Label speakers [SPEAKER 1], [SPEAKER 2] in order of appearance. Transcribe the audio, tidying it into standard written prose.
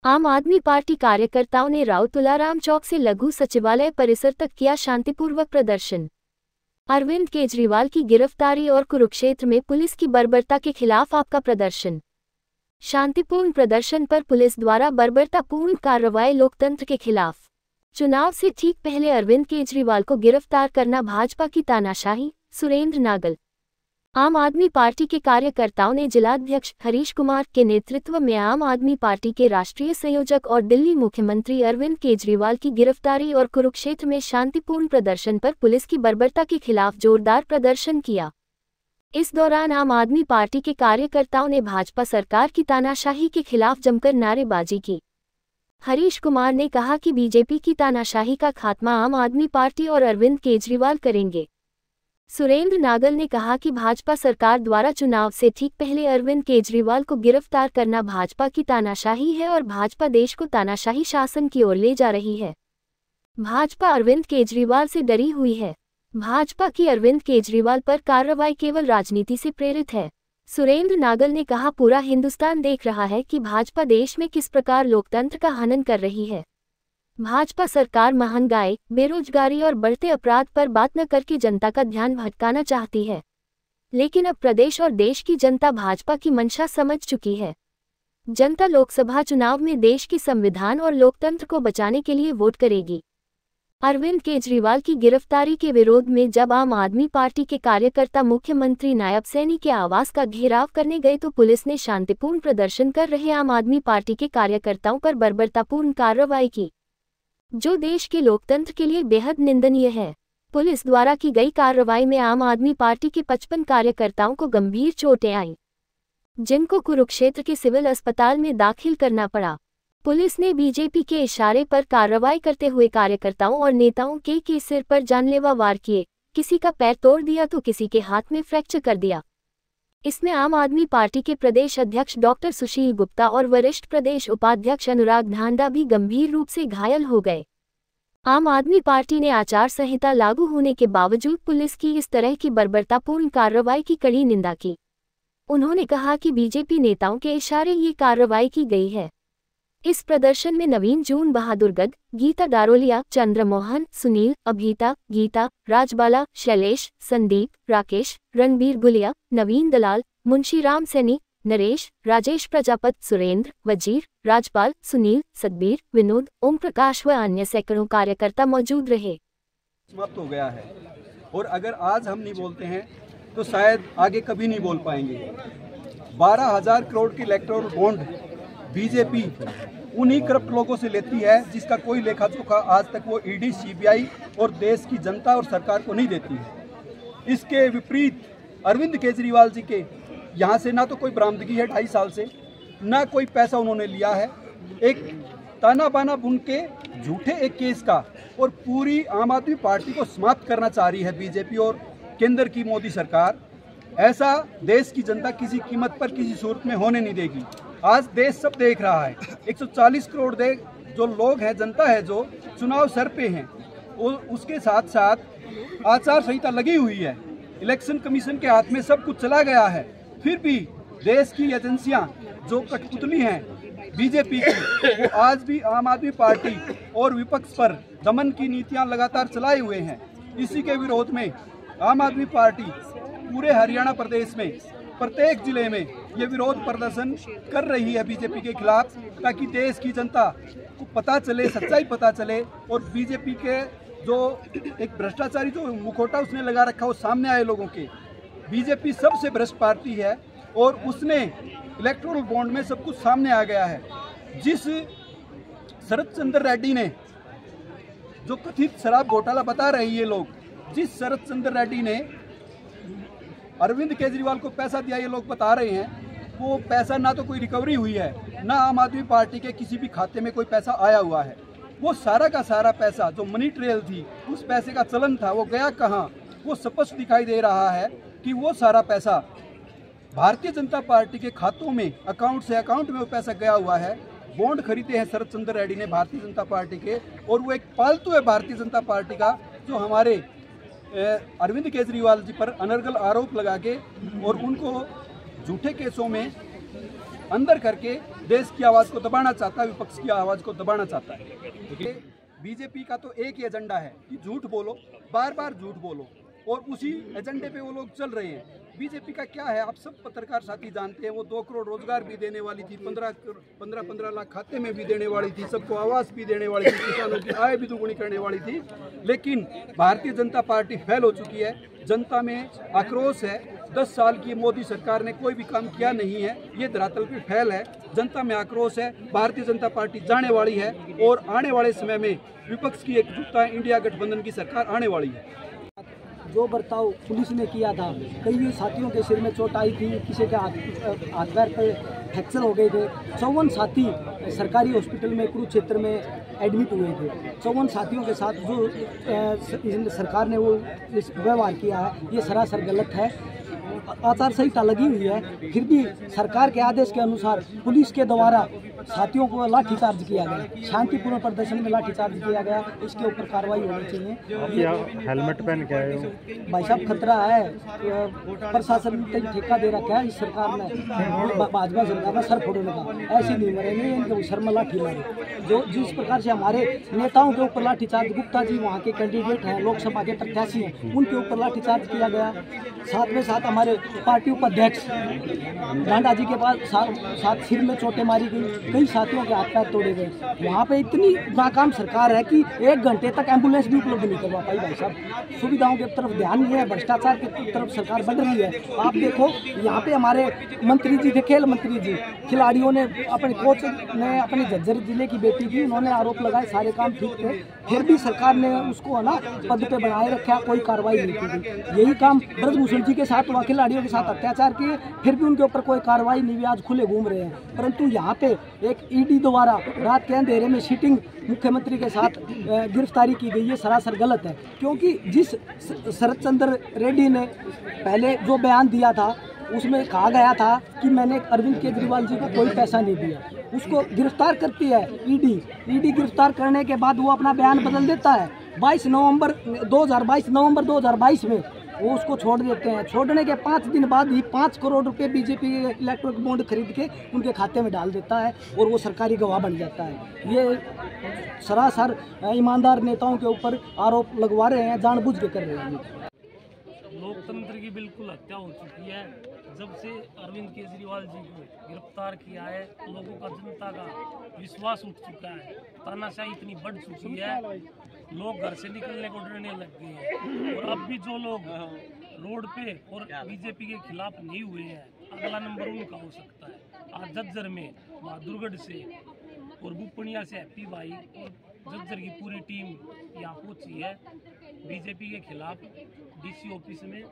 [SPEAKER 1] आम आदमी पार्टी कार्यकर्ताओं ने राव तुलाराम चौक से लघु सचिवालय परिसर तक किया शांतिपूर्वक प्रदर्शन। अरविंद केजरीवाल की गिरफ्तारी और कुरुक्षेत्र में पुलिस की बर्बरता के खिलाफ आपका प्रदर्शन। शांतिपूर्ण प्रदर्शन पर पुलिस द्वारा बर्बरतापूर्ण कार्रवाई लोकतंत्र के खिलाफ। चुनाव से ठीक पहले अरविंद केजरीवाल को गिरफ्तार करना भाजपा की तानाशाही। सुरेंद्र नागल। आम आदमी पार्टी के कार्यकर्ताओं ने जिलाध्यक्ष हरीश कुमार के नेतृत्व में आम आदमी पार्टी के राष्ट्रीय संयोजक और दिल्ली मुख्यमंत्री अरविंद केजरीवाल की गिरफ्तारी और कुरुक्षेत्र में शांतिपूर्ण प्रदर्शन पर पुलिस की बर्बरता के खिलाफ जोरदार प्रदर्शन किया। इस दौरान आम आदमी पार्टी के कार्यकर्ताओं ने भाजपा सरकार की तानाशाही के खिलाफ जमकर नारेबाजी की। हरीश कुमार ने कहा कि बीजेपी की तानाशाही का खात्मा आम आदमी पार्टी और अरविंद केजरीवाल करेंगे। सुरेंद्र नागल ने कहा कि भाजपा सरकार द्वारा चुनाव से ठीक पहले अरविंद केजरीवाल को गिरफ्तार करना भाजपा की तानाशाही है और भाजपा देश को तानाशाही शासन की ओर ले जा रही है। भाजपा अरविंद केजरीवाल से डरी हुई है। भाजपा की अरविंद केजरीवाल पर कार्रवाई केवल राजनीति से प्रेरित है। सुरेंद्र नागल ने कहा, पूरा हिंदुस्तान देख रहा है कि भाजपा देश में किस प्रकार लोकतंत्र का हनन कर रही है। भाजपा सरकार महंगाई, बेरोजगारी और बढ़ते अपराध पर बात न करके जनता का ध्यान भटकाना चाहती है। लेकिन अब प्रदेश और देश की जनता भाजपा की मंशा समझ चुकी है। जनता लोकसभा चुनाव में देश की संविधान और लोकतंत्र को बचाने के लिए वोट करेगी। अरविंद केजरीवाल की गिरफ्तारी के विरोध में जब आम आदमी पार्टी के कार्यकर्ता मुख्यमंत्री नायब सैनी के आवास का घेराव करने गए तो पुलिस ने शांतिपूर्ण प्रदर्शन कर रहे आम आदमी पार्टी के कार्यकर्ताओं पर बर्बरतापूर्ण कार्रवाई की, जो देश के लोकतंत्र के लिए बेहद निंदनीय है। पुलिस द्वारा की गई कार्रवाई में आम आदमी पार्टी के 55 कार्यकर्ताओं को गंभीर चोटें आईं, जिनको कुरुक्षेत्र के सिविल अस्पताल में दाखिल करना पड़ा। पुलिस ने बीजेपी के इशारे पर कार्रवाई करते हुए कार्यकर्ताओं और नेताओं के सिर पर जानलेवा वार किए, किसी का पैर तोड़ दिया तो किसी के हाथ में फ्रैक्चर कर दिया। इसमें आम आदमी पार्टी के प्रदेश अध्यक्ष डॉक्टर सुशील गुप्ता और वरिष्ठ प्रदेश उपाध्यक्ष अनुराग ढांडा भी गंभीर रूप से घायल हो गए। आम आदमी पार्टी ने आचार संहिता लागू होने के बावजूद पुलिस की इस तरह की बर्बरतापूर्ण कार्रवाई की कड़ी निंदा की। उन्होंने कहा कि बीजेपी नेताओं के इशारे ये कार्रवाई की गई है। इस प्रदर्शन में नवीन जून बहादुर गद, गीता डारोलिया, चंद्रमोहन, सुनील, अभीता, गीता, राजबाला, शैलेश, संदीप, राकेश, रणबीर गुलिया, नवीन दलाल, मुंशीराम सैनी, नरेश, राजेश प्रजापत, सुरेंद्र, वजीर, राजपाल, सुनील, सतबीर, विनोद, ओम प्रकाश व अन्य सैकड़ों कार्यकर्ता मौजूद रहे।
[SPEAKER 2] समाप्त हो गया है और अगर आज हम नहीं बोलते हैं तो शायद आगे कभी नहीं बोल पाएंगे। 12,000 करोड़ की इलेक्टोरल बॉन्ड बीजेपी उन्हीं करप्ट लोगों से लेती है जिसका कोई लेखा जोखा आज तक वो ईडी, सीबीआई और देश की जनता और सरकार को नहीं देती है। इसके विपरीत अरविंद केजरीवाल जी के यहाँ से ना तो कोई बरामदगी है 2.5 साल से, ना कोई पैसा उन्होंने लिया है। एक ताना बाना बुन के झूठे एक केस का और पूरी आम आदमी पार्टी को समाप्त करना चाह रही है बीजेपी और केंद्र की मोदी सरकार। ऐसा देश की जनता किसी कीमत पर किसी सूरत में होने नहीं देगी। आज देश सब देख रहा है, 140 करोड़ जो लोग हैं, जनता है जो चुनाव सर पे हैं, उसके साथ साथ आचार संहिता लगी हुई है, इलेक्शन कमीशन के हाथ में सब कुछ चला गया है। फिर भी देश की एजेंसियां जो कठपुतली हैं बीजेपी की, वो आज भी आम आदमी पार्टी और विपक्ष पर दमन की नीतियां लगातार चलाए हुए हैं। इसी के विरोध में आम आदमी पार्टी पूरे हरियाणा प्रदेश में प्रत्येक जिले में ये विरोध प्रदर्शन कर रही है बीजेपी के खिलाफ, ताकि देश की जनता को पता चले, सच्चाई पता चले और बीजेपी के जो एक भ्रष्टाचारी जो मुखौटा उसने लगा रखा वो सामने आए लोगों के। बीजेपी सबसे भ्रष्ट पार्टी है और उसने इलेक्टोरल बॉन्ड में सब कुछ सामने आ गया है। जिस शरद चंद्र रेड्डी ने जो कथित शराब घोटाला बता रहे हैं ये लोग, जिस शरद चंद्र रेड्डी ने अरविंद केजरीवाल को पैसा दिया ये लोग बता रहे हैं, वो पैसा ना तो कोई रिकवरी हुई है, ना आम आदमी पार्टी के किसी भी खाते में कोई पैसा आया हुआ है। वो सारा का सारा पैसा जो मनी ट्रेल थी, उस पैसे का चलन था, वो गया कहाँ, वो स्पष्ट दिखाई दे रहा है कि वो सारा पैसा भारतीय जनता पार्टी के खातों में, अकाउंट से अकाउंट में वो पैसा गया हुआ है। बॉन्ड खरीदे हैं शरद चंद्र रेड्डी ने भारतीय जनता पार्टी के, और वो एक पालतू है भारतीय जनता पार्टी का, जो हमारे अरविंद केजरीवाल जी पर अनर्गल आरोप लगा के और उनको झूठे केसों में अंदर करके देश की आवाज़ को दबाना चाहता है, विपक्ष की आवाज़ को दबाना चाहता है। बीजेपी का तो एक ही एजेंडा है कि झूठ बोलो, बार बार झूठ बोलो, और उसी एजेंडे पे वो लोग चल रहे हैं। बीजेपी का क्या है, आप सब पत्रकार साथी जानते हैं। वो 2 करोड़ रोजगार भी देने वाली थी, 15 लाख खाते में भी देने वाली थी, सबको आवास भी देने वाली थी, किसानों की आय भी दुगुनी करने वाली थी। लेकिन भारतीय जनता पार्टी फेल हो चुकी है। जनता में आक्रोश है। 10 साल की मोदी सरकार ने कोई भी काम किया नहीं है। ये धरातल पे फेल है। जनता में आक्रोश है। भारतीय जनता पार्टी जाने वाली है और आने वाले समय में विपक्ष की एकजुटता, इंडिया गठबंधन की सरकार आने वाली है।
[SPEAKER 3] जो बर्ताव पुलिस ने किया था, कई साथियों के सिर में चोट आई थी, किसी के हाथ पैर पे फ्रैक्चर हो गए थे। 54 साथी सरकारी हॉस्पिटल में कुरुक्षेत्र में एडमिट हुए थे। 54 साथियों के साथ जो सरकार ने वो व्यवहार किया है, ये सरासर गलत है। आचार संहिता लगी हुई है, फिर भी सरकार के आदेश के अनुसार पुलिस के द्वारा साथियों को लाठीचार्ज किया गया, शांतिपूर्ण प्रदर्शन में लाठीचार्ज किया गया। इसके ऊपर कार्रवाई होनी चाहिए।
[SPEAKER 4] आप हेलमेट पहन के आए हो?
[SPEAKER 3] भाई साहब, खतरा है। प्रशासन ने ठेका दे रखा है इस सरकार ने, भाजपा सरकार ने सर फोड़ने का। ऐसी नहीं मरेंगे, इनके सर में लाठी मारे। जो जिस प्रकार से हमारे नेताओं के ऊपर लाठीचार्ज, गुप्ता जी वहाँ के कैंडिडेट हैं, लोकसभा के प्रत्याशी हैं, उनके ऊपर लाठीचार्ज किया गया। साथ में साथ हमारे पार्टी उपाध्यक्ष डांडा जी के पास साथ सिर में चोटें मारी गई, कई साथियों के हाथ पैर तोड़े गए। वहाँ पे इतनी नाकाम सरकार है कि 1 घंटे तक एम्बुलेंस भी उपलब्ध नहीं करवा पाई। भाई साहब, सुविधाओं की तरफ ध्यान नहीं है, भ्रष्टाचार की तरफ सरकार बढ़ रही है। आप देखो, यहाँ पे हमारे मंत्री जी थे, खेल मंत्री जी, खिलाड़ियों ने, अपने कोच ने अपने झज्जर जिले की बेटी की, उन्होंने आरोप लगाए, सारे काम ठीक थे, फिर भी सरकार ने उसको है ना पद पे बनाए रखा, कोई कार्रवाई नहीं की। यही काम ब्रजभूषण जी के साथ हुआ, खिलाड़ियों के साथ अत्याचार किए, फिर भी उनके ऊपर कोई कार्रवाई नहीं हुई, आज खुले घूम रहे हैं। परंतु यहाँ पे एक ईडी द्वारा रात के अंधेरे में सिटिंग मुख्यमंत्री के साथ गिरफ्तारी की गई है, सरासर गलत है। क्योंकि जिस शरद चंद्र रेड्डी ने पहले जो बयान दिया था, उसमें कहा गया था कि मैंने अरविंद केजरीवाल जी को कोई पैसा नहीं दिया। उसको गिरफ्तार करती है ईडी गिरफ्तार करने के बाद वो अपना बयान बदल देता है। 22 नवंबर 2022 में वो उसको छोड़ देते हैं। छोड़ने के 5 दिन बाद ही 5 करोड़ रुपए बीजेपी के इलेक्ट्रॉनिक बॉन्ड खरीद के उनके खाते में डाल देता है और वो सरकारी गवाह बन जाता है। ये सरासर ईमानदार नेताओं के ऊपर आरोप लगवा रहे हैं, जानबूझ के कर रहे हैं।
[SPEAKER 5] लोकतंत्र की बिल्कुल हत्या हो चुकी है। जब से अरविंद केजरीवाल जी को गिरफ्तार किया है, लोगों का, जनता का विश्वास उठ चुका है। तानाशाही इतनी बढ़ चुकी है, लोग घर से निकलने को डरने लग गए हैं। और अब भी जो लोग रोड पे और बीजेपी के खिलाफ नहीं हुए हैं, अगला नंबर उनका हो सकता है। आज झज्जर में बहादुरगढ़ से और बुपनिया से हैप्पी भाई और झज्जर की पूरी टीम यहाँ पहुंची है बीजेपी के खिलाफ डीसी ऑफिस में।